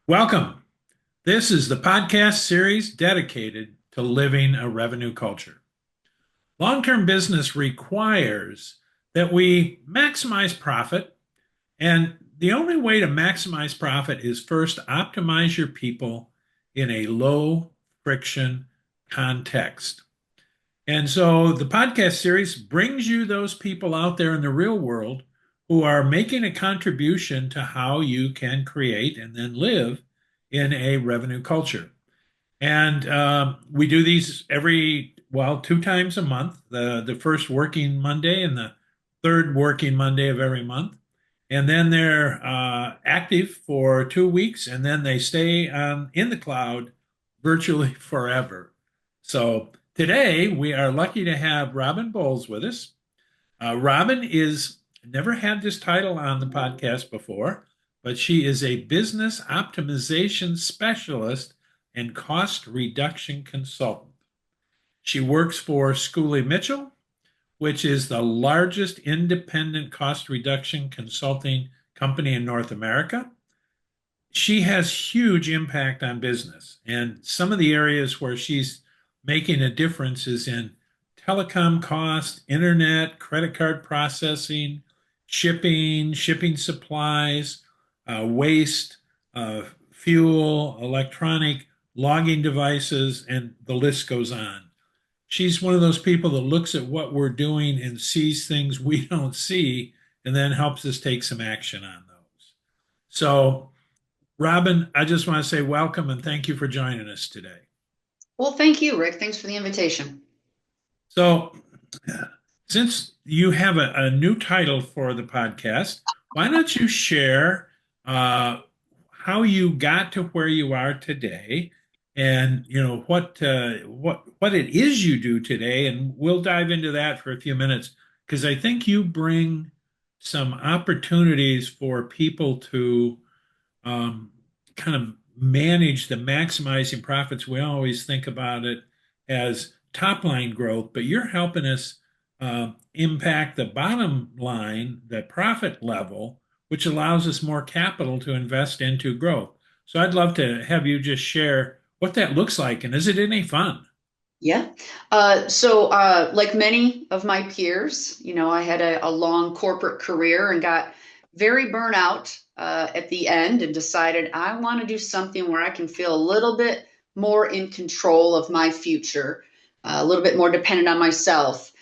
Welcome. This is the podcast series dedicated to living a revenue culture. Long term business requires that we maximize profit, and the only way to maximize profit is first optimize your people in a low friction context. And so the podcast series brings you those people out there in the real world who are making a contribution to how you can create and then live in a revenue culture. And we do these two times a month, the first working Monday and the third working Monday of every month. And then they're active for 2 weeks, and then they stay in the cloud virtually forever. So today we are lucky to have Robyn Bowles with us. Robyn is never had this title on the podcast before, but she is a business optimization specialist and cost reduction consultant. She works for Schooley Mitchell, which is the largest independent cost reduction consulting company in North America. She has huge impact on business, and some of the areas where she's making a difference is in telecom cost, internet, credit card processing, shipping supplies, waste, fuel, electronic logging devices, and the list goes on. She's one of those people that looks at what we're doing and sees things we don't see and then helps us take some action on those. So, Robyn, I just want to say welcome and thank you for joining us today. Well, thank you, Rick. Thanks for the invitation. So, since you have a new title for the podcast, why don't you share how you got to where you are today, and what it is you do today, and we'll dive into that for a few minutes because I think you bring some opportunities for people to kind of manage the maximizing profits. We always think about it as top line growth, but you're helping us impact the bottom line, the profit level, which allows us more capital to invest into growth. So I'd love to have you just share what that looks like, and is it any fun? Yeah. Like many of my peers, I had a long corporate career and got very burnout at the end and decided I want to do something where I can feel a little bit more in control of my future, a little bit more dependent on myself.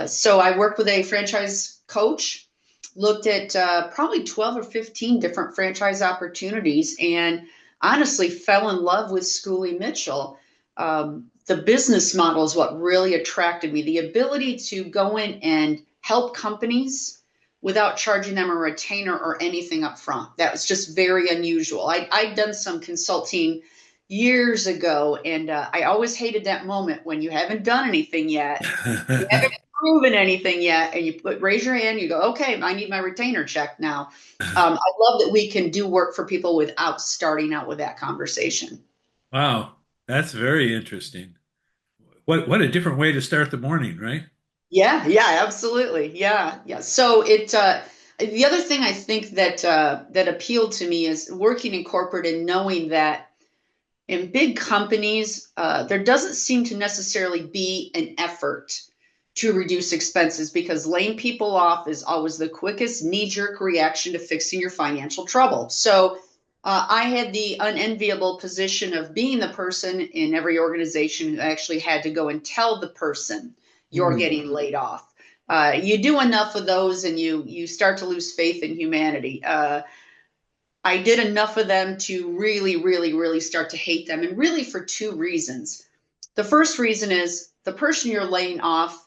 So I worked with a franchise coach, looked at probably 12 or 15 different franchise opportunities, and honestly fell in love with Schooley Mitchell. The business model is what really attracted me. The ability to go in and help companies without charging them a retainer or anything up front. That was just very unusual. I'd done some consulting years ago, and I always hated that moment when you haven't done anything yet. You haven't proven anything yet, and raise your hand. You go, okay, I need my retainer check now. I love that we can do work for people without starting out with that conversation. Wow, that's very interesting. What a different way to start the morning, right? Yeah, yeah, absolutely. Yeah, yeah. The other thing I think that appealed to me is working in corporate and knowing that in big companies, there doesn't seem to necessarily be an effort to reduce expenses because laying people off is always the quickest knee-jerk reaction to fixing your financial trouble. So I had the unenviable position of being the person in every organization who actually had to go and tell the person you're Ooh. getting laid off. You do enough of those, and you start to lose faith in humanity. I did enough of them to really, really, really start to hate them, and really for two reasons. The first reason is the person you're laying off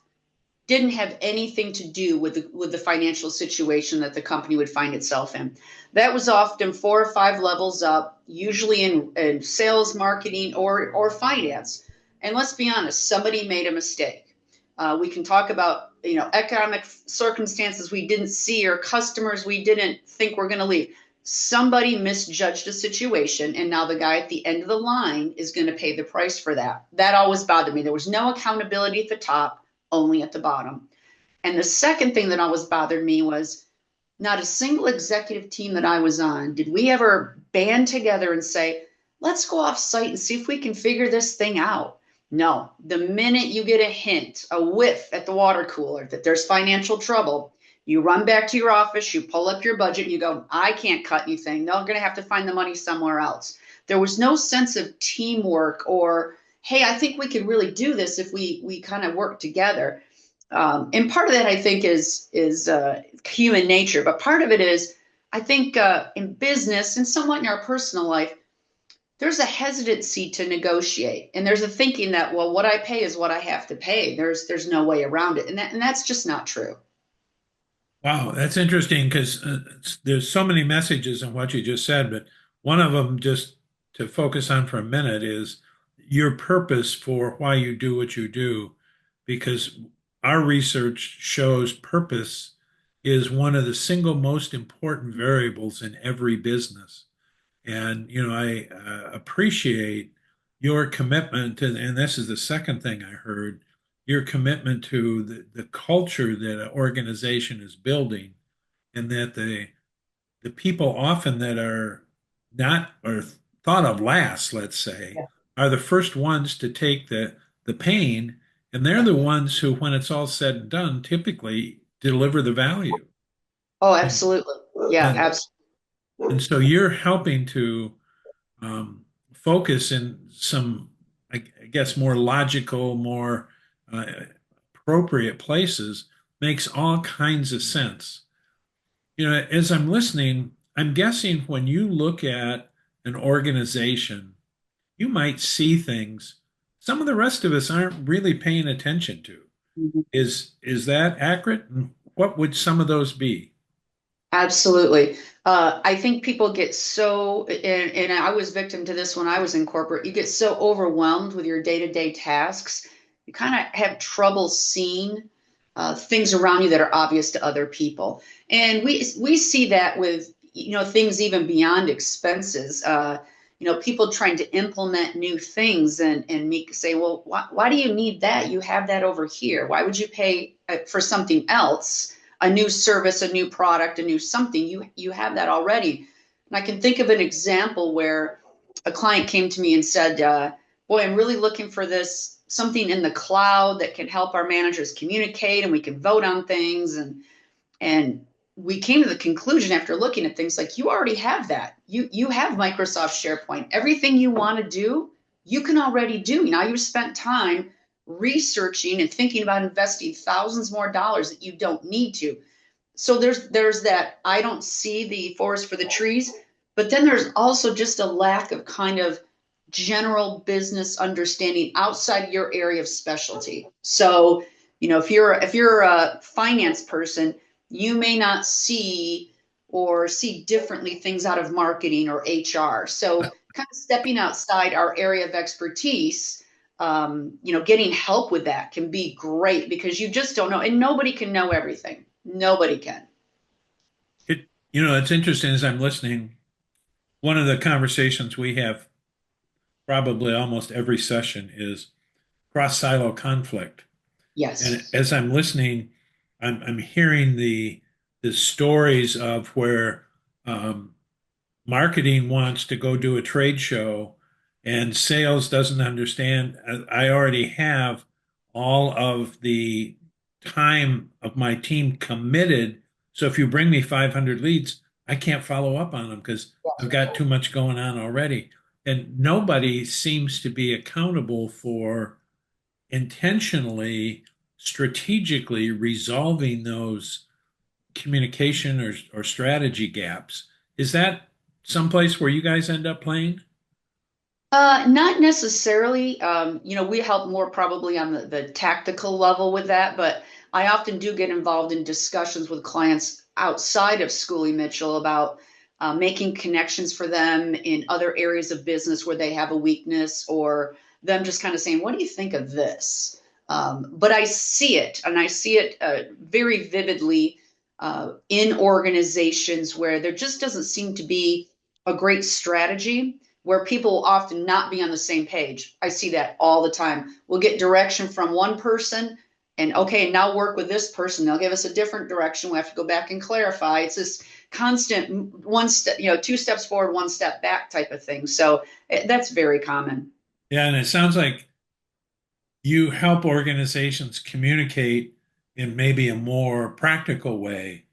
didn't have anything to do with the financial situation that the company would find itself in. That was often 4 or 5 levels up, usually in sales, marketing, or finance. And let's be honest, somebody made a mistake. We can talk about economic circumstances we didn't see or customers we didn't think were going to leave. Somebody misjudged a situation, and now the guy at the end of the line is going to pay the price for that. That always bothered me. There was no accountability at the top, only at the bottom. And the second thing that always bothered me was not a single executive team that I was on did we ever band together and say, let's go off site and see if we can figure this thing out. No, the minute you get a hint, a whiff at the water cooler that there's financial trouble, you run back to your office, you pull up your budget, and you go, I can't cut anything. They're going to have to find the money somewhere else. There was no sense of teamwork or, hey, I think we could really do this if we kind of work together. And part of that, I think, is human nature, but part of it is, I think, in business and somewhat in our personal life, there's a hesitancy to negotiate, and there's a thinking that, well, what I pay is what I have to pay. There's no way around it, and that's just not true. Wow, that's interesting because there's so many messages in what you just said, but one of them, just to focus on for a minute, is your purpose for why you do what you do. Because our research shows purpose is one of the single most important variables in every business. And, I appreciate your commitment. And this is the second thing I heard, your commitment to the culture that an organization is building, and that the people often that are not or thought of last, let's say, Yeah. are the first ones to take the pain, and they're the ones who, when it's all said and done, typically deliver the value. Oh, And absolutely. Yeah, and, absolutely. and so you're helping to focus in some, I guess, more logical, more uh, appropriate places makes all kinds of sense. As I'm listening, I'm guessing when you look at an organization, you might see things some of the rest of us aren't really paying attention to. Mhm. Is that accurate? And what would some of those be? Absolutely. I think people get so, and I was victim to this when I was in corporate, you get so overwhelmed with your day-to-day tasks, you kind of have trouble seeing things around you that are obvious to other people. And we see that with, things even beyond expenses. People trying to implement new things and me say, well, why do you need that? You have that over here. Why would you pay for something else? A new service, a new product, a new something, you have that already. And I can think of an example where a client came to me and said, boy, I'm really looking for this something in the cloud that can help our managers communicate and we can vote on things. And we came to the conclusion after looking at things like, you already have that. You have Microsoft SharePoint. Everything you want to do, you can already do. Now you've spent time researching and thinking about investing thousands more dollars that you don't need to. So there's that, I don't see the forest for the trees, but then there's also just a lack of kind of general business understanding outside your area of specialty. So, if you're a finance person, you may not see or see differently things out of marketing or HR. So kind of stepping outside our area of expertise, getting help with that can be great because you just don't know, and nobody can know everything. Nobody can. It's interesting as I'm listening. One of the conversations we have probably almost every session is cross silo conflict. And Yes. as I'm listening, I'm hearing the stories of where um, marketing wants to go do a trade show and sales doesn't understand. I already have all of the time of my team committed. So if you bring me 500 leads, I can't follow up on them because I've got too much going on already. And nobody seems to be accountable for intentionally, strategically resolving those communication or strategy gaps. Is that someplace where you guys end up playing? Not necessarily. We help more probably on the tactical level with that, but I often do get involved in discussions with clients outside of Schoolie Mitchell about making connections for them in other areas of business where they have a weakness, or them just kind of saying, what do you think of this? But I see it, and I see it very vividly in organizations where there just doesn't seem to be a great strategy, where people will often not be on the same page. I see that all the time. We'll get direction from one person and okay, now work with this person. They'll give us a different direction. We have to go back and clarify. It's this constant one step, two steps forward, one step back type of thing. So that's very common. Yeah, and it sounds like you help organizations communicate in maybe a more practical way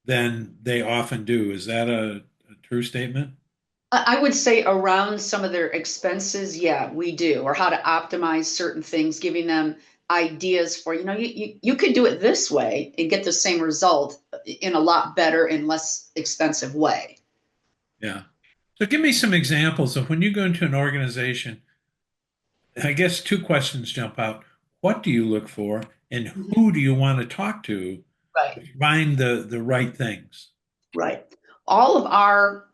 than they often do. Is that a true statement? I would say around some of their expenses, yeah, we do, or how to optimize certain things, giving them ideas for, you could do it this way and get the same result in a lot better and less expensive way. Yeah. So give me some examples of when you go into an organization. I guess two questions jump out. What do you look for, and Mhm. who do you want to talk to Right, find the right things? right. All of our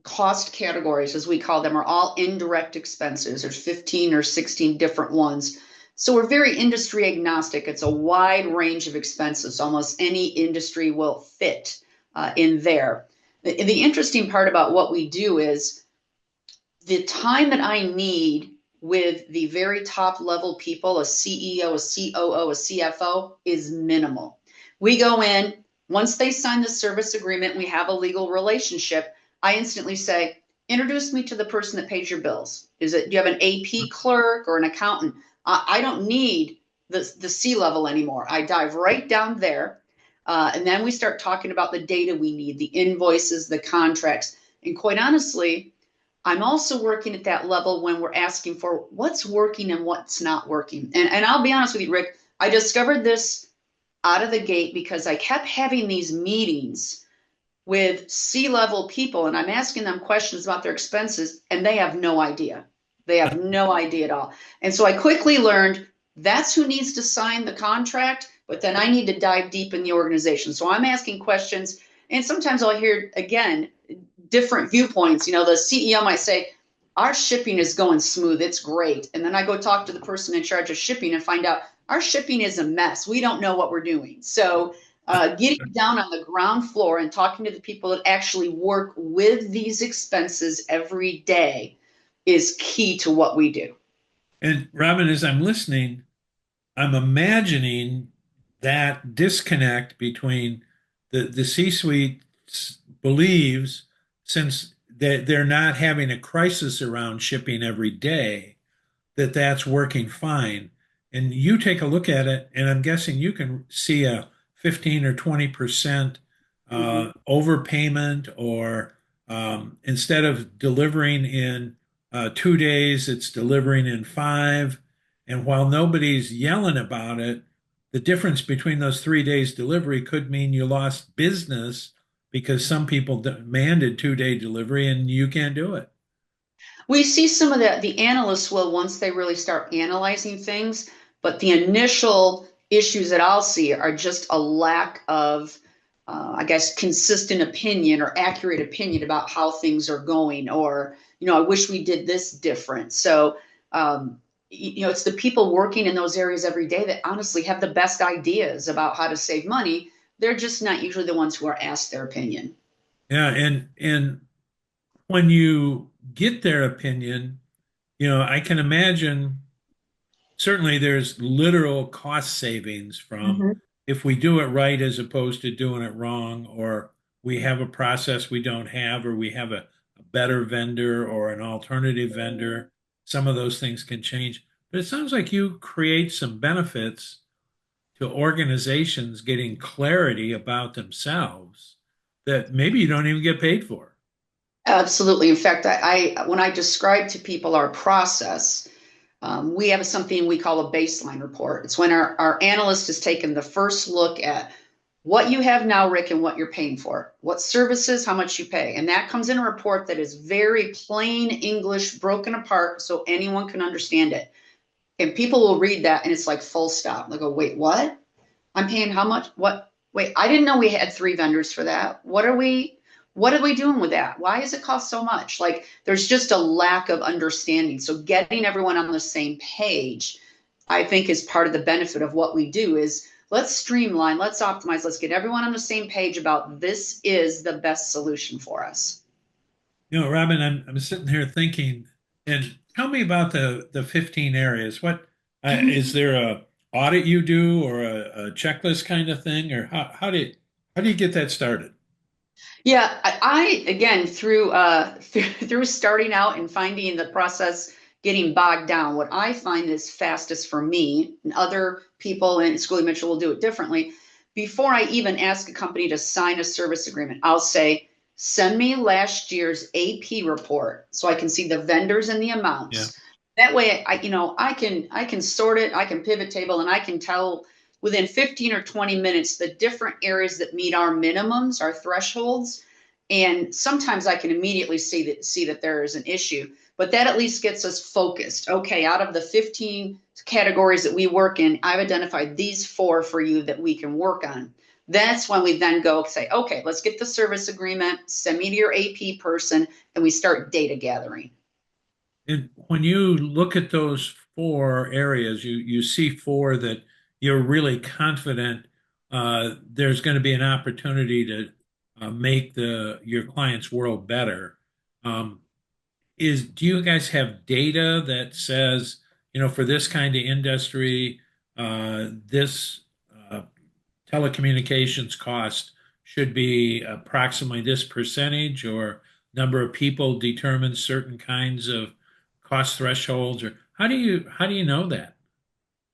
cost categories, as we call them, are all indirect expenses. There's 15 or 16 different ones. So we're very industry agnostic. It's a wide range of expenses. Almost any industry will fit in there. The interesting part about what we do is the time that I need with the very top level people, a CEO, a COO, a CFO, is minimal. We go in, once they sign the service agreement, we have a legal relationship. I instantly say, introduce me to the person that pays your bills. Do you have an AP clerk or an accountant? I don't need the C level anymore. I dive right down there. And then we start talking about the data we need, the invoices, the contracts. And quite honestly, I'm also working at that level when we're asking for what's working and what's not working. And I'll be honest with you, Rick, I discovered this out of the gate because I kept having these meetings with C-level people and I'm asking them questions about their expenses and they have no idea. They have no idea at all. And so I quickly learned that's who needs to sign the contract, but then I need to dive deep in the organization. So I'm asking questions and sometimes I'll hear again different viewpoints. The CEO might say, our shipping is going smooth. It's great. And then I go talk to the person in charge of shipping and find out our shipping is a mess. We don't know what we're doing. So getting down on the ground floor and talking to the people that actually work with these expenses every day is key to what we do. And Robin, as I'm listening, I'm imagining that disconnect between the C-suite believes since they're not having a crisis around shipping every day, that that's working fine. And you take a look at it, and I'm guessing you can see a 15 or 20% Mhm. overpayment, or instead of delivering in 2 days, it's delivering in five. And while nobody's yelling about it, the difference between those 3 days delivery could mean you lost business because some people demanded 2 day delivery and you can't do it. We see some of that. The analysts will once they really start analyzing things, but the initial issues that I'll see are just a lack of, I guess, consistent opinion or accurate opinion about how things are going, or I wish we did this different. So, it's the people working in those areas every day that honestly have the best ideas about how to save money. They're just not usually the ones who are asked their opinion. Yeah, and when you get their opinion, I can imagine certainly there's literal cost savings from Mhm. if we do it right as opposed to doing it wrong, or we have a process we don't have, or we have a better vendor or an alternative vendor. Some of those things can change. But it sounds like you create some benefits to organizations getting clarity about themselves that maybe you don't even get paid for. Absolutely. In fact, I when I describe to people our process, we have something we call a baseline report. It's when our analyst has taken the first look at what you have now, Rick, and what you're paying for, what services, how much you pay. And that comes in a report that is very plain English, broken apart so anyone can understand it. And people will read that and it's like full stop. They go, wait, what? I'm paying how much? What? Wait, I didn't know we had three vendors for that. What are we doing with that? Why does it cost so much? Like there's just a lack of understanding. So getting everyone on the same page, I think is part of the benefit of what we do is let's streamline, let's optimize, let's get everyone on the same page about this is the best solution for us. Robin, I'm sitting here thinking, and tell me about the 15 areas. What is there a audit you do, or a checklist kind of thing, or how do you get that started? Yeah, I again through starting out and finding the process getting bogged down, what I find is fastest for me, and other people in School Mitchell will do it differently. Before I even ask a company to sign a service agreement, I'll say, send me last year's AP report so I can see the vendors and the Yeah. amounts. That way I can sort it, I can pivot table, and I can tell within 15 or 20 minutes the different areas that meet our minimums, our thresholds. And sometimes I can immediately see that there is an issue, but that at least gets us focused. Okay, out of the 15 categories that we work in, I've identified these four for you that we can work on. That's when we then go say, okay, let's get the service agreement, send me to your AP person, and we start data gathering. And when you look at those four areas, you see four that you're really confident there's going to be an opportunity to make the your client's world better. Um, do you guys have data that says, for this kind of industry, this uh, telecommunications cost should be approximately this percentage, or number of people determines certain kinds of cost thresholds, or how do you know that?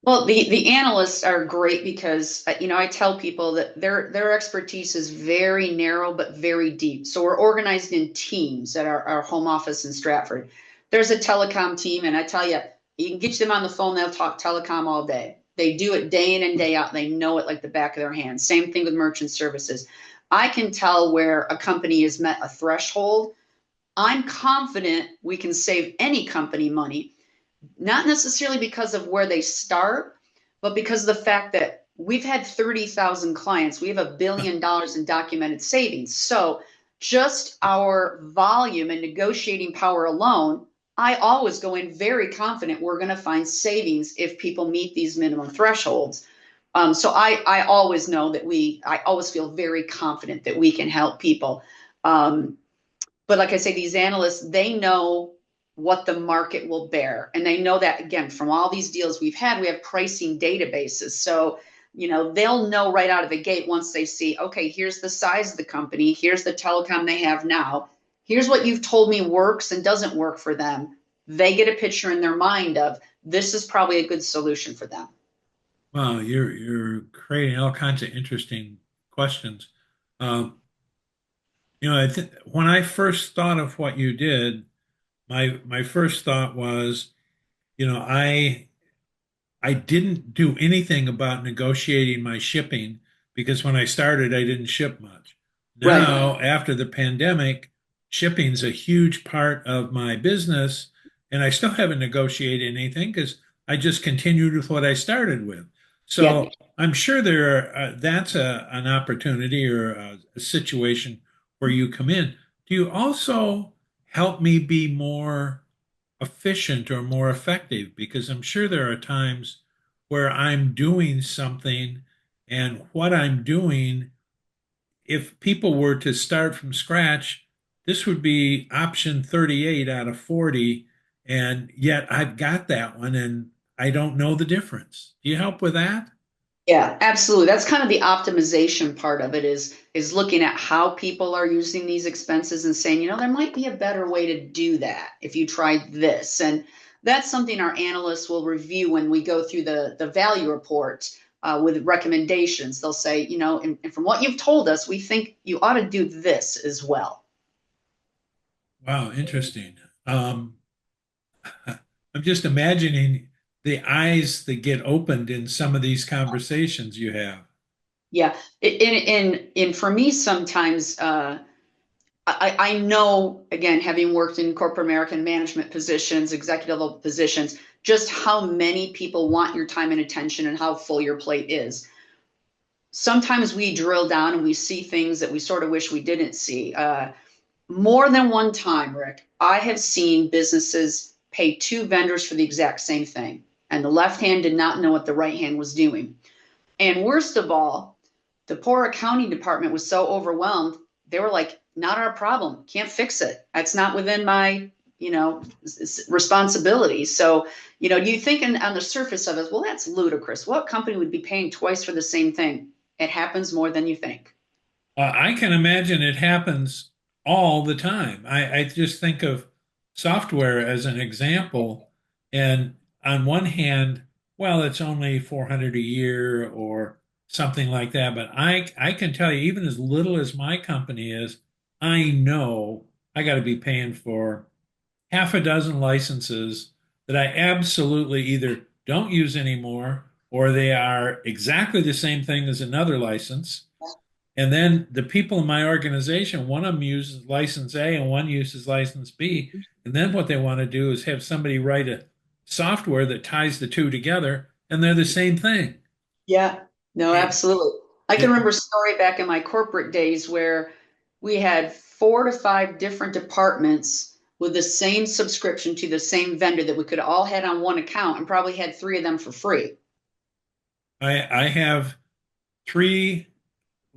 Well, the analysts are great because I tell people that their expertise is very narrow but very deep. So we're organized in teams at our home office in Stratford. There's a telecom team, and I tell you, you can get them on the phone, they'll talk telecom all day. They do it day in and day out. They know it like the back of their hand. Same thing with merchant services. I can tell where a company has met a threshold. I'm confident we can save any company money, not necessarily because of where they start, but because of the fact that we've had 30,000 clients. We have $1 billion in documented savings. So just our volume and negotiating power alone, I always go in very confident we're going to find savings if people meet these minimum thresholds. So I always know that I always feel very confident that we can help people. Um, but like I say, these analysts, they know what the market will bear. And they know that, again, from all these deals we've had, we have pricing databases. So, they'll know right out of the gate once they see, okay, here's the size of the company, here's the telecom they have now, here's what you've told me works and doesn't work for them. They get a picture in their mind of this is probably a good solution for them. Well, you're creating all kinds of interesting questions. Um, when I first thought of what you did, my first thought was, you know, I I didn't do anything about negotiating my shipping because when I started, I didn't ship much. Right. Now, after the pandemic, shipping's a huge part of my business, and I still haven't negotiated anything because I just continued with what I started with. Yeah. So I'm sure that's an opportunity or a situation where you come in. Do you also help me be more efficient or more effective? Because I'm sure there are times where I'm doing something, and what I'm doing, if people were to start from scratch, this would be option 38 out of 40. And yet I've got that one and I don't know the difference. Do you help with that? Yeah, absolutely. That's kind of the optimization part of it is looking at how people are using these expenses and saying, there might be a better way to do that if you tried this. And that's something our analysts will review when we go through the value report with recommendations. They'll say, and from what you've told us, we think you ought to do this as well. Wow, interesting. Um, I'm just imagining the eyes that get opened in some of these conversations you have. Yeah. And for me, sometimes I know, again, having worked in corporate American management positions, executive level positions, just how many people want your time and attention and how full your plate is. Sometimes we drill down and we see things that we sort of wish we didn't see. More than one time, Rick, I have seen businesses pay two vendors for the exact same thing, and the left hand did not know what the right hand was doing. And worst of all, the poor accounting department was so overwhelmed, they were like, not our problem. Can't fix it. That's not within my, responsibilities. So, you think on the surface of it, well, that's ludicrous. What company would be paying twice for the same thing? It happens more than you think. I can imagine it happens all the time. I just think of software as an example. And on one hand, well, it's only 400 a year or something like that. But I can tell you, even as little as my company is, I know I got to be paying for half a dozen licenses that I absolutely either don't use anymore or they are exactly the same thing as another license. And then the people in my organization, one of them uses license A and one uses license B. And then what they want to do is have somebody write a software that ties the two together, and they're the same thing. Yeah, no, It, absolutely. I can it, remember a story back in my corporate days where we had 4 to 5 different departments with the same subscription to the same vendor that we could all had on one account and probably had 3 of them for free. I have three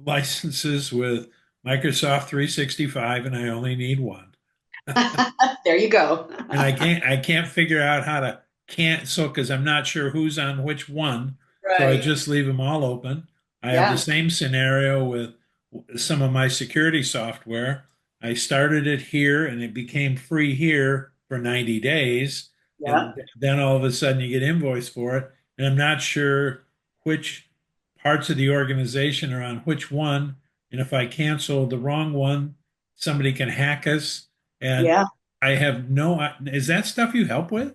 licenses with Microsoft 365, and I only need one. There you go. And I can't figure out how to cancel because I'm not sure who's on which one. So I Right. just leave them all open. I have the Yeah. same scenario with some of my security software. I started it here and it became free here for 90 days. Yeah. And then all of a sudden you get invoiced for it. And I'm not sure which parts of the organization are on which one. And if I cancel the wrong one, somebody can hack us. And Yeah. I have no, is that stuff you help with?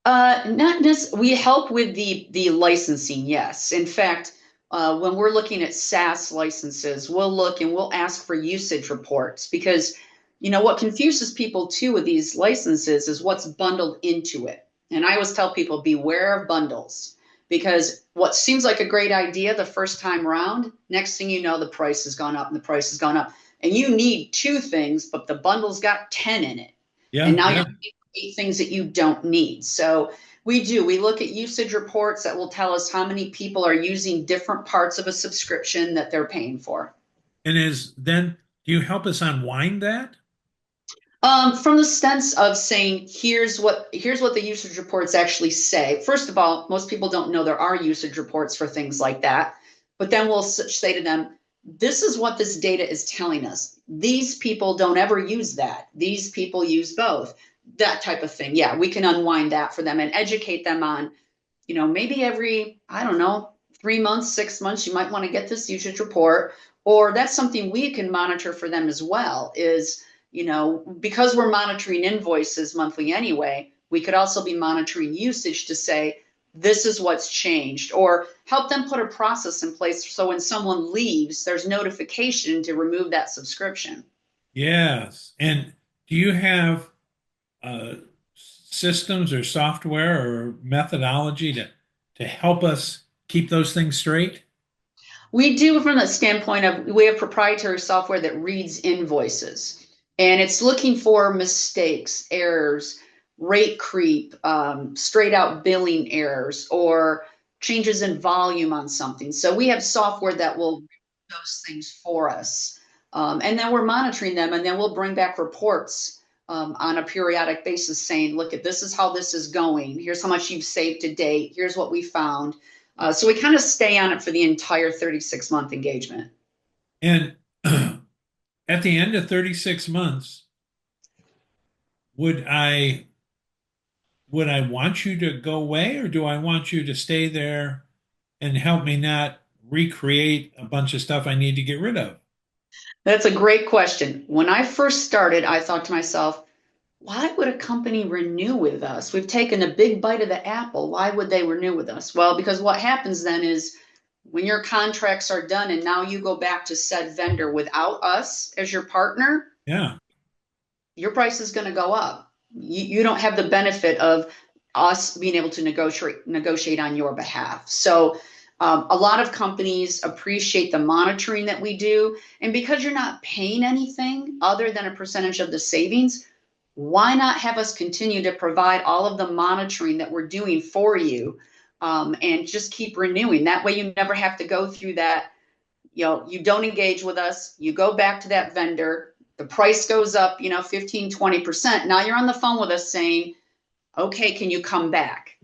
Not we help with the licensing, yes. In fact, when we're looking at SaaS licenses, we'll look and we'll ask for usage reports because what confuses people too with these licenses is what's bundled into it. And I always tell people beware of bundles because what seems like a great idea the first time around, next thing you know, the price has gone up and the price has gone up. And you need 2 things, but the bundle's got 10 in it. And Yeah, now you're yeah. 8 things that you don't need. So we look at usage reports that will tell us how many people are using different parts of a subscription that they're paying for. And is then, do you help us unwind that? From the sense of saying, here's what the usage reports actually say. First of all, most people don't know there are usage reports for things like that. But then we'll say to them, this is what this data is telling us. These people don't ever use that. These people use both. That type of thing. Yeah, we can unwind that for them and educate them on, maybe every, I don't know, 3 months, 6 months, you might want to get this usage report. Or that's something we can monitor for them as well is, because we're monitoring invoices monthly anyway, we could also be monitoring usage to say, this is what's changed, or help them put a process in place so when someone leaves, there's notification to remove that subscription. Yes. And do you have uh, systems or software or methodology to help us keep those things straight? We do from the standpoint of we have proprietary software that reads invoices and it's looking for mistakes, errors, rate creep, straight out billing errors, or changes in volume on something. So we have software that will read those things for us. And then we're monitoring them and then we'll bring back reports on a periodic basis saying, look, at this is how this is going. Here's how much you've saved to date. Here's what we found. So we kind of stay on it for the entire 36-month engagement. And at the end of 36 months, would I would I want you to go away or do I want you to stay there and help me not recreate a bunch of stuff I need to get rid of? That's a great question. When I first started, I thought to myself, why would a company renew with us? We've taken a big bite of the apple. Why would they renew with us? Well, because what happens then is when your contracts are done and now you go back to said vendor without us as your partner, Yeah. your price is going to go up. You don't have the benefit of us being able to negotiate on your behalf. So a lot of companies appreciate the monitoring that we do. And because you're not paying anything other than a percentage of the savings, why not have us continue to provide all of the monitoring that we're doing for you and just keep renewing? That way you never have to go through that. You don't engage with us. You go back to that vendor. The price goes up, 15, 20%. Now you're on the phone with us saying, okay, can you come back?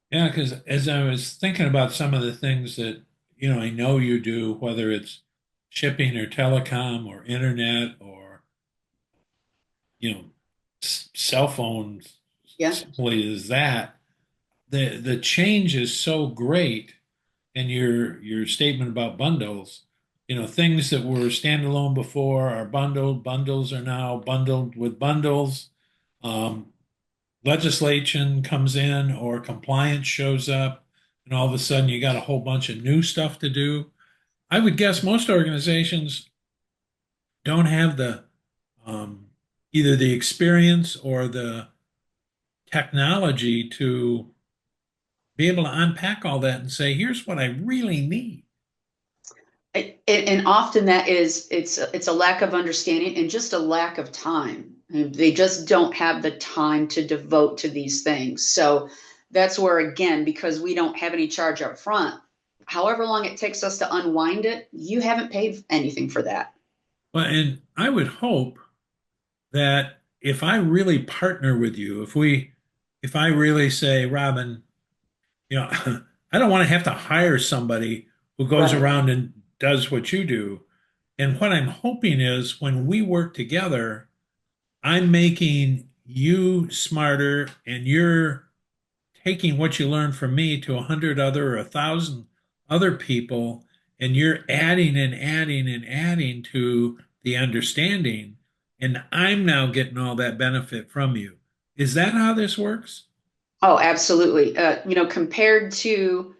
Yeah, because as I was thinking about some of the things that, I know you do, whether it's shipping or telecom or internet or, cell phones, Yeah. simply as that, the change is so great. And your statement about bundles, things that were standalone before are bundled. Bundles are now bundled with bundles. Um, Legislation comes in or compliance shows up, and all of a sudden you got a whole bunch of new stuff to do. I would guess most organizations don't have the either the experience or the technology to be able to unpack all that and say, here's what I really need. And often that is it's a lack of understanding and just a lack of time. And they just don't have the time to devote to these things. So that's where, again, because we don't have any charge up front, however long it takes us to unwind it, you haven't paid anything for that. Well, and I would hope that if I really partner with you, if I really say, Robyn, I don't want to have to hire somebody who goes Right. around and does what you do. And what I'm hoping is when we work together, I'm making you smarter and you're taking what you learned from me to 100 other or 1,000 other people, and you're adding and adding and adding to the understanding. And I'm now getting all that benefit from you. Is that how this works? Oh, absolutely. Compared to,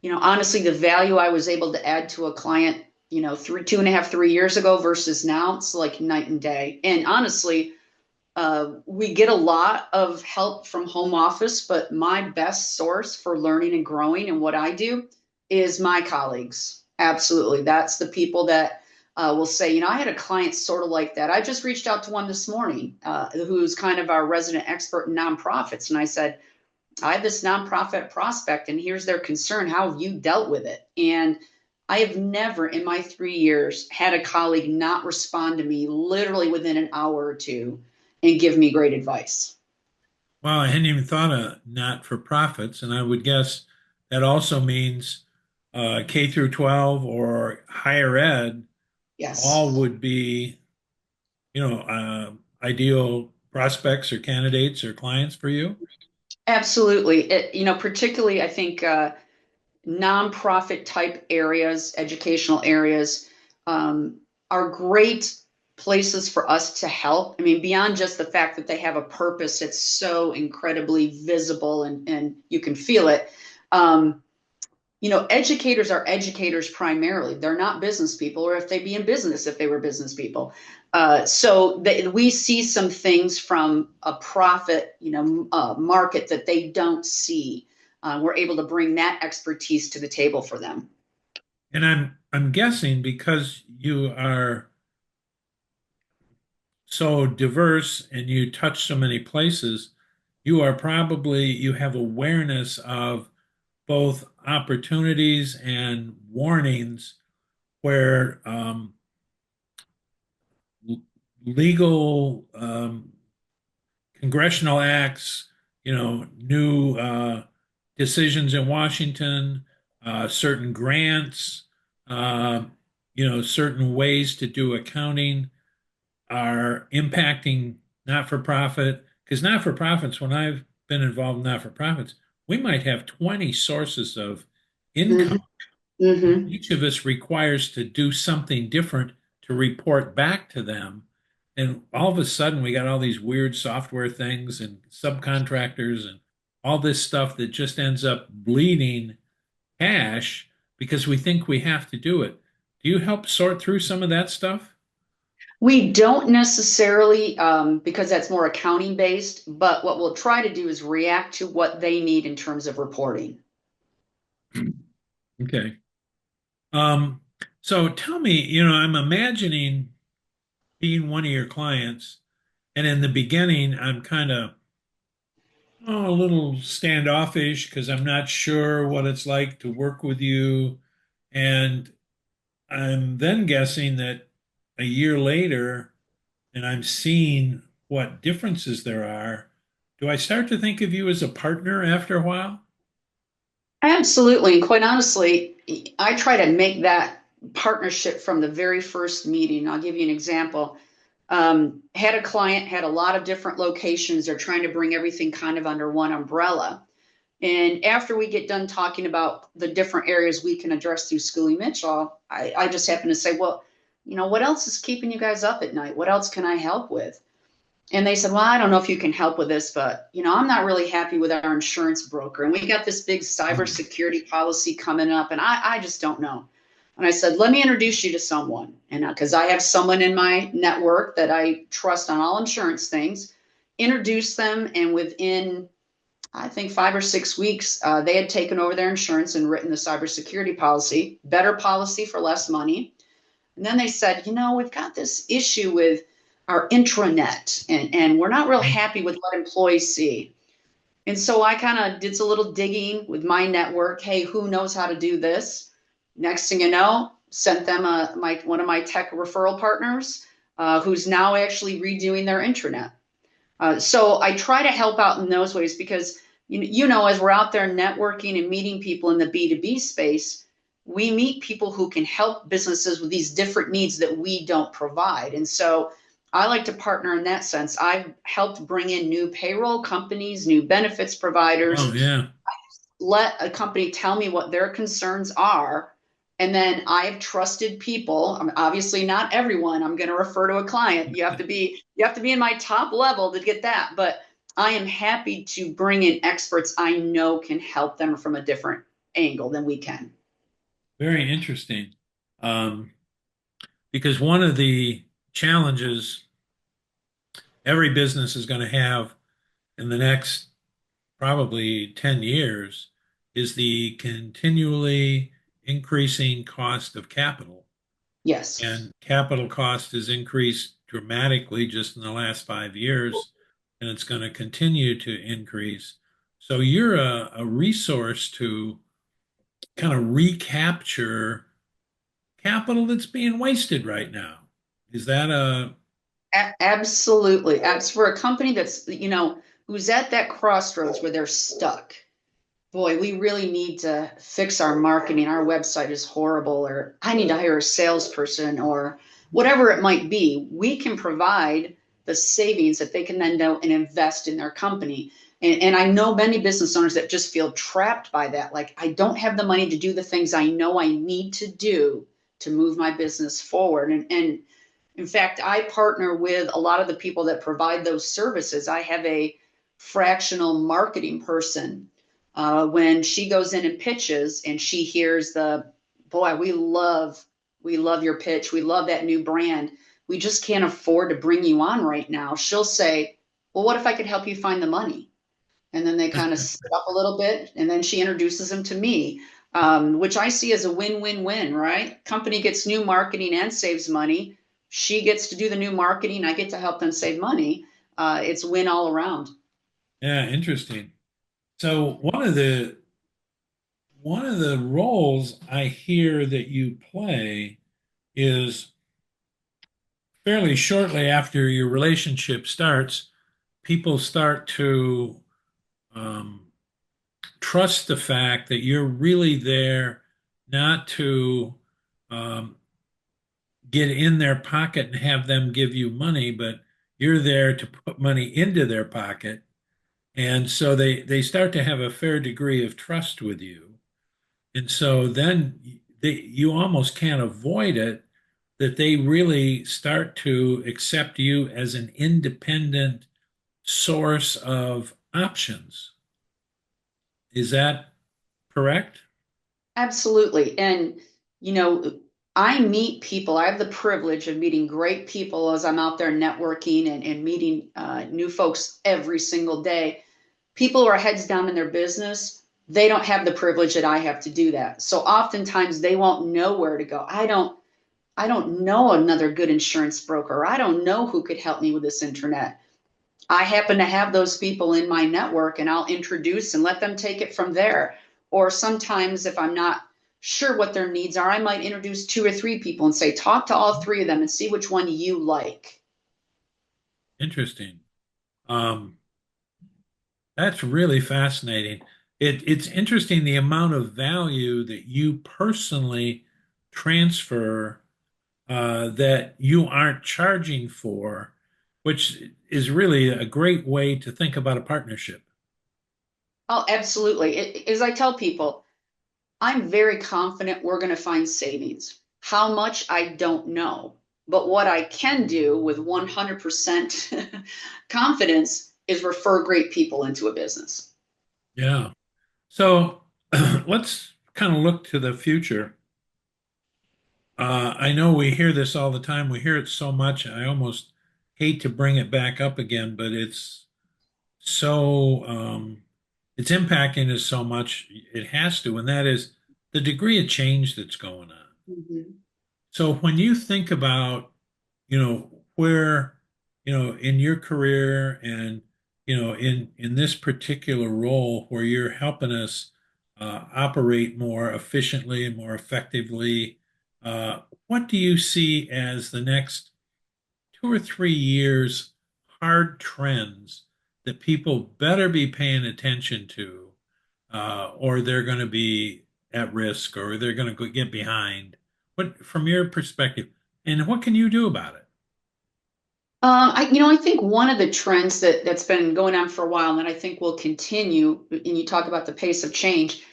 honestly, the value I was able to add to a client, 2.5, 3 years ago versus now, it's like night and day. And honestly, we get a lot of help from home office, but my best source for learning and growing and what I do is my colleagues. Absolutely. That's the people that will say, I had a client sort of like that. I just reached out to one this morning who's kind of our resident expert in nonprofits. And I said, I have this nonprofit prospect and here's their concern. How have you dealt with it? And I have never in my 3 years had a colleague not respond to me literally within an hour or two and give me great advice. Well, I hadn't even thought of not for profits, and I would guess that also means K through 12 or higher ed, all Yes, would be, ideal prospects or candidates or clients for you. absolutely. Particularly, I think nonprofit type areas, educational areas, are great places for us to help. I mean, beyond just the fact that they have a purpose, it's so incredibly visible and you can feel it. Um, educators are educators primarily. They're not business people, or if they be in business, if they were business people. We see some things from a profit, market that they don't see. We're able to bring that expertise to the table for them. And I'm guessing because you are so diverse and you touch so many places, you have awareness of both opportunities and warnings where legal congressional acts, new decisions in Washington, certain grants, uh, certain ways to do accounting are impacting not for profit. Because not for profits, when I've been involved in not for profits, we might have 20 sources of Hmm. income. And Hmm. each of us requires to do something different to report back to them. And all of a sudden, we got all these weird software things and subcontractors and all this stuff that just ends up bleeding cash because we think we have to do it. Do you help sort through some of that stuff? We don't necessarily, because that's more accounting based, but what we'll try to do is react to what they need in terms of reporting. Okay. Um, so tell me, I'm imagining being one of your clients, and in the beginning, I'm kind of a little standoffish because I'm not sure what it's like to work with you. And I'm then guessing that a year later and I'm seeing what differences there are, do I start to think of you as a partner after a while? Absolutely. And quite honestly, I try to make that partnership from the very first meeting. I'll give you an example. Had a client, had a lot of different locations. They're trying to bring everything kind of under one umbrella. And after we get done talking about the different areas we can address through Schoolie Mitchell, I just happen to say, well, what else is keeping you guys up at night? What else can I help with? And they said, well, I don't know if you can help with this, but I'm not really happy with our insurance broker. And we got this big Hmm. cybersecurity policy coming up, and I just don't know. And I said, let me introduce you to someone. And because I have someone in my network that I trust on all insurance things, introduce them. And within, I think, 5 or 6 weeks, they had taken over their insurance and written the cybersecurity policy, better policy for less money. And then they said, we've got this issue with our intranet, and we're not real happy with what employees see. And so I kind of did a little digging with my network. Hey, who knows how to do this? Next thing you know, sent them one of my tech referral partners, who's now actually redoing their intranet. So I try to help out in those ways because as we're out there networking and meeting people in the B2B space, we meet people who can help businesses with these different needs that we don't provide. And so I like to partner in that sense. I've helped bring in new payroll companies, new benefits Oh, providers, yeah. let a company tell me what their concerns are. And then I've trusted people. Obviously not everyone I'm going to refer to a client. You have to be in my top level to get that. But I am happy to bring in experts I know can help them from a different angle than we can. Very interesting. Um, because one of the challenges every business is going to have in the next probably 10 years is the continually increasing cost of capital. Yes. And capital cost has increased dramatically just in the last 5 years, and it's going to continue to increase. So you're a resource to kind of recapture capital that's being wasted right now. Is that a, Absolutely. As for a company that's, who's at that crossroads where they're stuck. Boy, we really need to fix our marketing. Our website is horrible, or I need to hire a salesperson, or whatever it might be. We can provide the savings that they can then go and invest in their company. And I know many business owners that just feel trapped by that. Like, I don't have the money to do the things I know I need to do to move my business forward. And in fact, I partner with a lot of the people that provide those services. I have a fractional marketing person. When she goes in and pitches and she hears boy, we love your pitch. We love that new brand. We just can't afford to bring you on right now. She'll say, well, what if I could help you find the money? And then they kind of sit up a little bit, and then she introduces them to me, which I see as a win-win-win, right? Company gets new marketing and saves money. She gets to do the new marketing. I get to help them save money. It's win all around. yeah, interesting. So one of the roles I hear that you play is fairly shortly after your relationship starts, people start to um, trust the fact that you're really there not to um, get in their pocket and have them give you money, but you're there to put money into their pocket. And so they start to have a fair degree of trust with you. And so then you almost can't avoid it that they really start to accept you as an independent source of options. Is that correct? Absolutely. And, you know, I meet people. I have the privilege of meeting great people as I'm out there networking and meeting new folks every single day. People who are heads down in their business, they don't have the privilege that I have to do that. So oftentimes they won't know where to go. I don't know another good insurance broker. I don't know who could help me with this internet. I happen to have those people in my network and I'll introduce and let them take it from there. Or sometimes if I'm not sure what their needs are. I might introduce two or three people and say, talk to all three of them and see which one you like. Interesting. Um, that's really fascinating. It's interesting the amount of value that you personally transfer that you aren't charging for, which is really a great way to think about a partnership. Oh, absolutely. As I tell people, I'm very confident we're going to find savings. How much, I don't know. But what I can do with 100% confidence is refer great people into a business. Yeah. So let's kind of look to the future. I know we hear this all the time. We hear it so much. I almost hate to bring it back up again, but so it's impacting us so much. It has to, and that is the degree of change that's going on. Mhm. So when you think about, where, in your career and, in this particular role where you're helping us operate more efficiently and more effectively, what do you see as the next 2 or 3 years hard trends that people better be paying attention to, or they're going to be at risk, or they're going to get behind? What, from your perspective, and what can you do about it? I think one of the trends that's been going on for a while, and I think will continue, and you talk about the pace of change,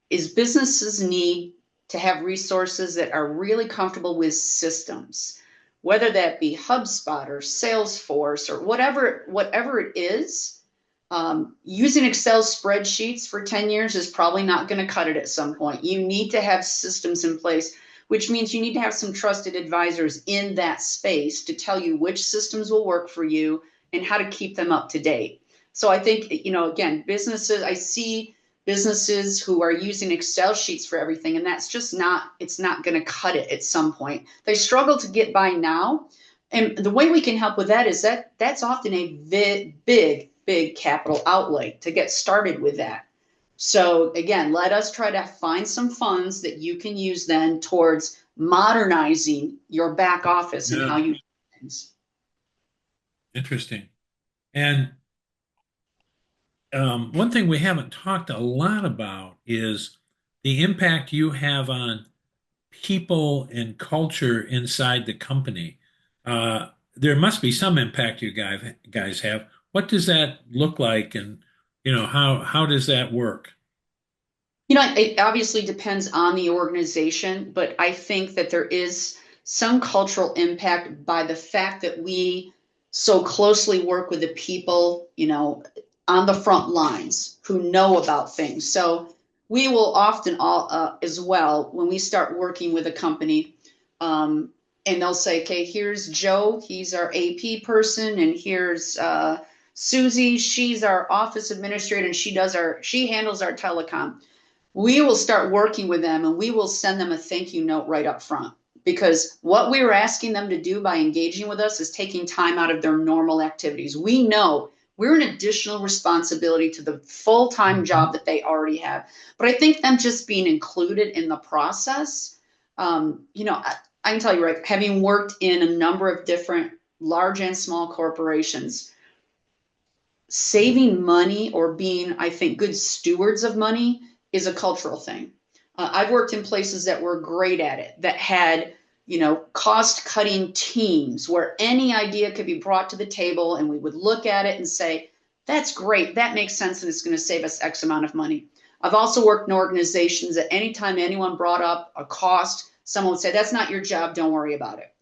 is businesses need to have resources that are really comfortable with systems, whether that be HubSpot or Salesforce or whatever it is. Using Excel spreadsheets for 10 years is probably not going to cut it at some point. You need to have systems in place, which means you need to have some trusted advisors in that space to tell you which systems will work for you and how to keep them up to date. So I think, again, I see businesses who are using Excel sheets for everything, and it's not going to cut it at some point. They struggle to get by now. And the way we can help with that is that's often a big capital outlay to get started with that. So again, let us try to find some funds that you can use then towards modernizing your back office and how Yeah, you do things. interesting. And one thing we haven't talked a lot about is the impact you have on people and culture inside the company. There must be some impact you guys have. What does that look like, and how does that work? It obviously depends on the organization, but I think that there is some cultural impact by the fact that we so closely work with the people, on the front lines who know about things. So we will often all, as well, when we start working with a company, and they'll say, okay, here's Joe, he's our AP person, and here's Susie, she's our office administrator, and she handles our telecom. We will start working with them and we will send them a thank you note right up front, because what we're asking them to do by engaging with us is taking time out of their normal activities. We know we're an additional responsibility to the full-time Mhm. job that they already have. But I think them just being included in the process, I can tell you, right, having worked in a number of different large and small corporations, saving money or being, I think, good stewards of money is a cultural thing. I've worked in places that were great at it, that had, cost cutting teams where any idea could be brought to the table and we would look at it and say, that's great. That makes sense. And it's going to save us X amount of money. I've also worked in organizations that anytime anyone brought up a cost, someone would say, that's not your job. Don't worry about it.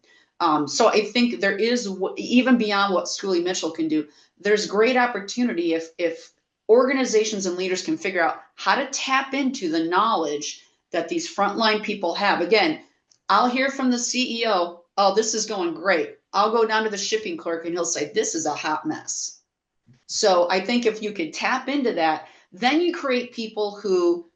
So I think there is, even beyond what Schoolie Mitchell can do, there's great opportunity if organizations and leaders can figure out how to tap into the knowledge that these frontline people have. Again, I'll hear from the CEO, oh, this is going great. I'll go down to the shipping clerk and he'll say, this is a hot mess. So I think if you could tap into that, then you create people who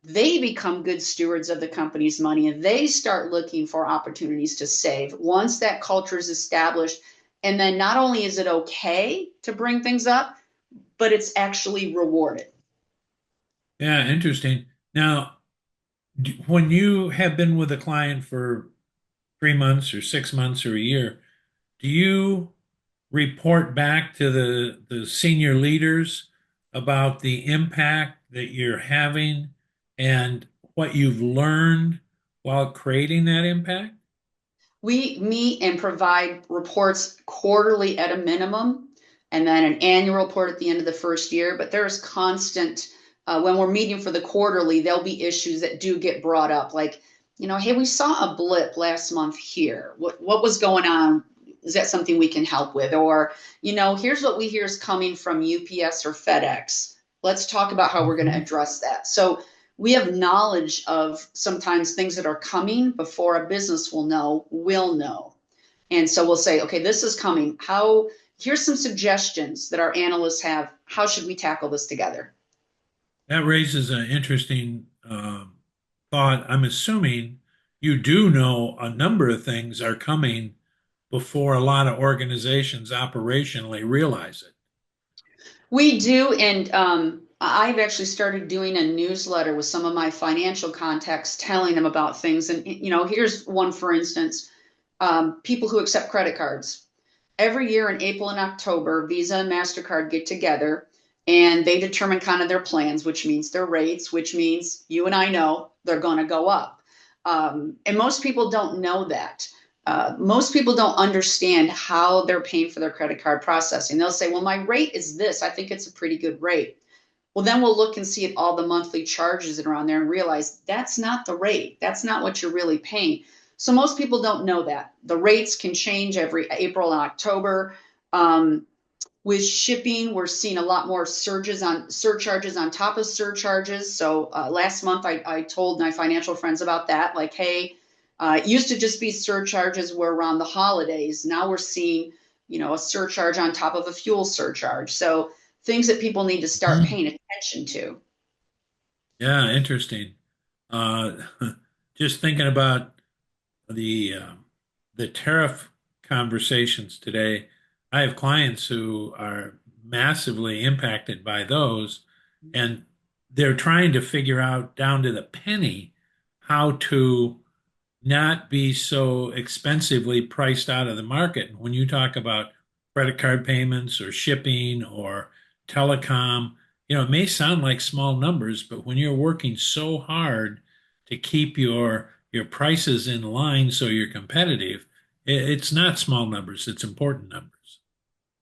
they become good stewards of the company's money and they start looking for opportunities to save once that culture is established. And then not only is it okay to bring things up, but it's actually rewarded. Yeah, interesting. Now, When you have been with a client for 3 months or 6 months or a year, do you report back to the senior leaders about the impact that you're having and what you've learned while creating that impact? We meet and provide reports quarterly at a minimum, and then an annual report at the end of the first year. But there's constant, when we're meeting for the quarterly, there'll be issues that do get brought up. Like, hey, we saw a blip last month here. What was going on? Is that something we can help with? Or, here's what we hear is coming from UPS or FedEx. Let's talk about how we're going to Mhm. address that. So we have knowledge of sometimes things that are coming before a business will know. And so we'll say, okay, this is coming. Here's some suggestions that our analysts have. How should we tackle this together? That raises an interesting thought. I'm assuming you do know a number of things are coming before a lot of organizations operationally realize it. We do, and I've actually started doing a newsletter with some of my financial contacts, telling them about things. And here's one, for instance, people who accept credit cards. Every year in April and October, Visa and MasterCard get together and they determine kind of their plans, which means their rates, which means you and I know they're going to go up. And most people don't know that. Most people don't understand how they're paying for their credit card processing. They'll say, well, my rate is this. I think it's a pretty good rate. Well, then we'll look and see at all the monthly charges that are on there and realize that's not the rate. That's not what you're really paying. So most people don't know that. The rates can change every April and October. With shipping, we're seeing a lot more surcharges on top of surcharges. So last month, I told my financial friends about that. Like, hey, it used to just be surcharges were around the holidays. Now we're seeing, a surcharge on top of a fuel surcharge. So things that people need to start Mhm. paying attention to. Yeah, interesting. Uh, just thinking about the the tariff conversations today, I have clients who are massively impacted by those, and they're trying to figure out down to the penny how to not be so expensively priced out of the market. And when you talk about credit card payments or shipping or telecom, it may sound like small numbers, but when you're working so hard to keep your prices in line so you're competitive, it's not small numbers, it's important numbers.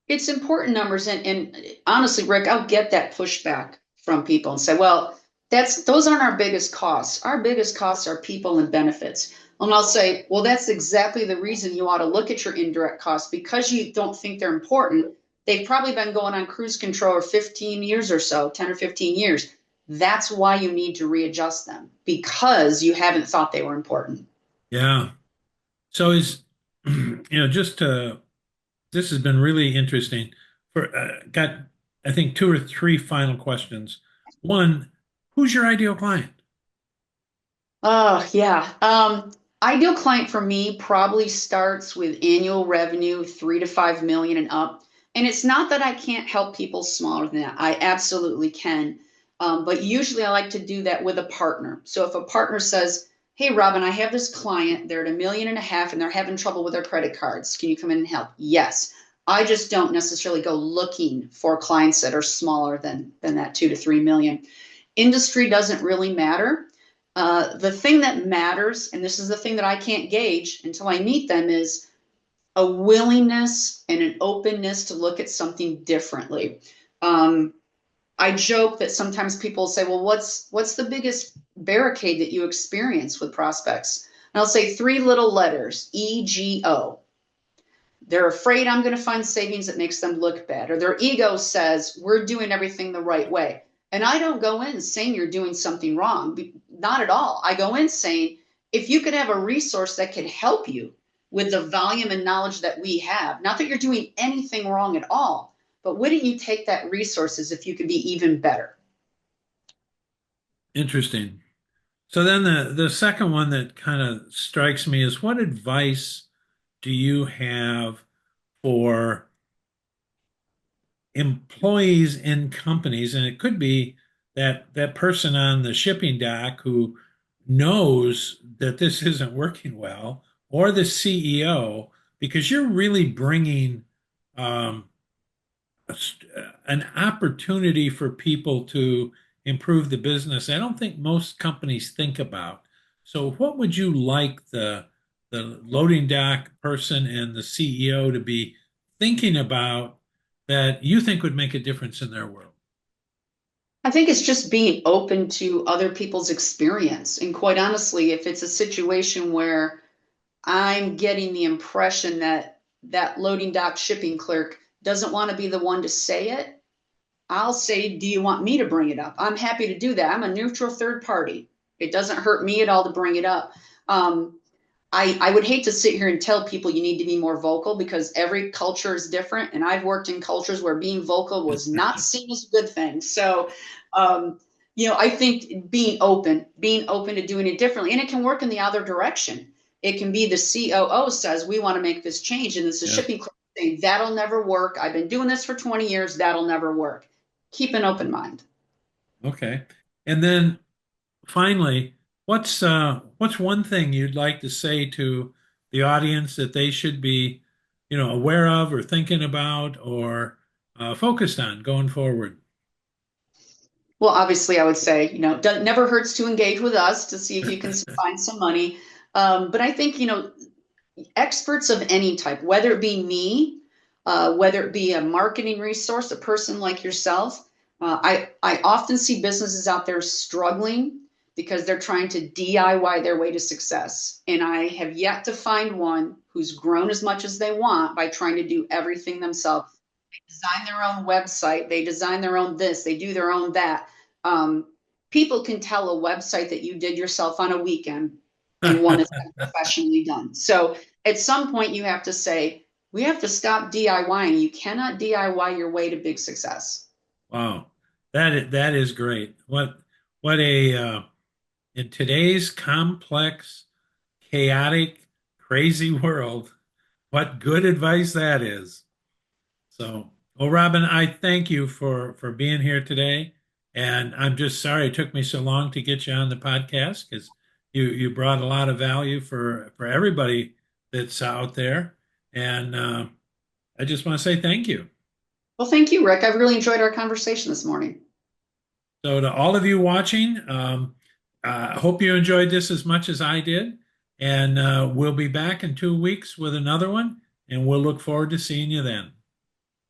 It's important numbers, and honestly, Rick, I'll get that pushback from people and say, well, those aren't our biggest costs. Our biggest costs are people and benefits. And I'll say, well, that's exactly the reason you ought to look at your indirect costs, because you don't think they're important. They've probably been going on cruise control for 15 years or so, 10 or 15 years. That's why you need to readjust them, because you haven't thought they were important. Yeah. So just this has been really interesting. Got, I think, two or three final questions. One, who's your ideal client? Oh, yeah. Ideal client for me probably starts with annual revenue 3 to 5 million and up. And it's not that I can't help people smaller than that. I absolutely can. But usually I like to do that with a partner. So if a partner says, hey, Robyn, I have this client, they're at 1.5 million and they're having trouble with their credit cards. Can you come in and help? Yes. I just don't necessarily go looking for clients that are smaller than that 2 to 3 million. Industry doesn't really matter. The thing that matters, and this is the thing that I can't gauge until I meet them, is a willingness and an openness to look at something differently. Um, I joke that sometimes people say, "Well, what's the biggest barricade that you experience with prospects?" And I'll say three little letters: EGO. They're afraid I'm going to find savings that makes them look bad, or their ego says we're doing everything the right way. And I don't go in saying you're doing something wrong, not at all. I go in saying, if you could have a resource that could help you with the volume and knowledge that we have, not that you're doing anything wrong at all, but wouldn't you take that resources if you could be even better? Interesting. So then the second one that kind of strikes me is what advice do you have for employees in companies? And it could be that person on the shipping dock who knows that this isn't working well, or the CEO, because you're really bringing um, an opportunity for people to improve the business. I don't think most companies think about. So, what would you like the loading dock person and the CEO to be thinking about that you think would make a difference in their world? I think it's just being open to other people's experience. And quite honestly, if it's a situation where I'm getting the impression that that loading dock shipping clerk doesn't want to be the one to say it, I'll say, do you want me to bring it up? I'm happy to do that. I'm a neutral third party. It doesn't hurt me at all to bring it up. Um, I would hate to sit here and tell people you need to be more vocal because every culture is different. And I've worked in cultures where being vocal was not seen as a good thing. So, um, I think being open to doing it differently, and it can work in the other direction. It can be the COO says, we want to make this change. And it's a Yeah. shipping clerk saying, that'll never work. I've been doing this for 20 years. That'll never work. Keep an open mind. Okay. And then finally, what's one thing you'd like to say to the audience that they should be, aware of or thinking about or focused on going forward? Well, obviously, I would say, never hurts to engage with us to see if you can find some money. But I think, experts of any type, whether it be me, whether it be a marketing resource, a person like yourself, I often see businesses out there struggling because they're trying to DIY their way to success. And I have yet to find one who's grown as much as they want by trying to do everything themselves. Design their own website, they design their own this, they do their own that. Um, People can tell a website that you did yourself on a weekend and one that's been professionally done. So at some point, you have to say, we have to stop DIYing. You cannot DIY your way to big success. Wow, that is great. What a in today's complex, chaotic, crazy world, what good advice that is. So, well, Robyn, I thank you for being here today, and I'm just sorry it took me so long to get you on the podcast because you brought a lot of value for everybody that's out there, and I just want to say thank you. Well, thank you, Rick. I've really enjoyed our conversation this morning. So, to all of you watching, I hope you enjoyed this as much as I did, and we'll be back in 2 weeks with another one, and we'll look forward to seeing you then.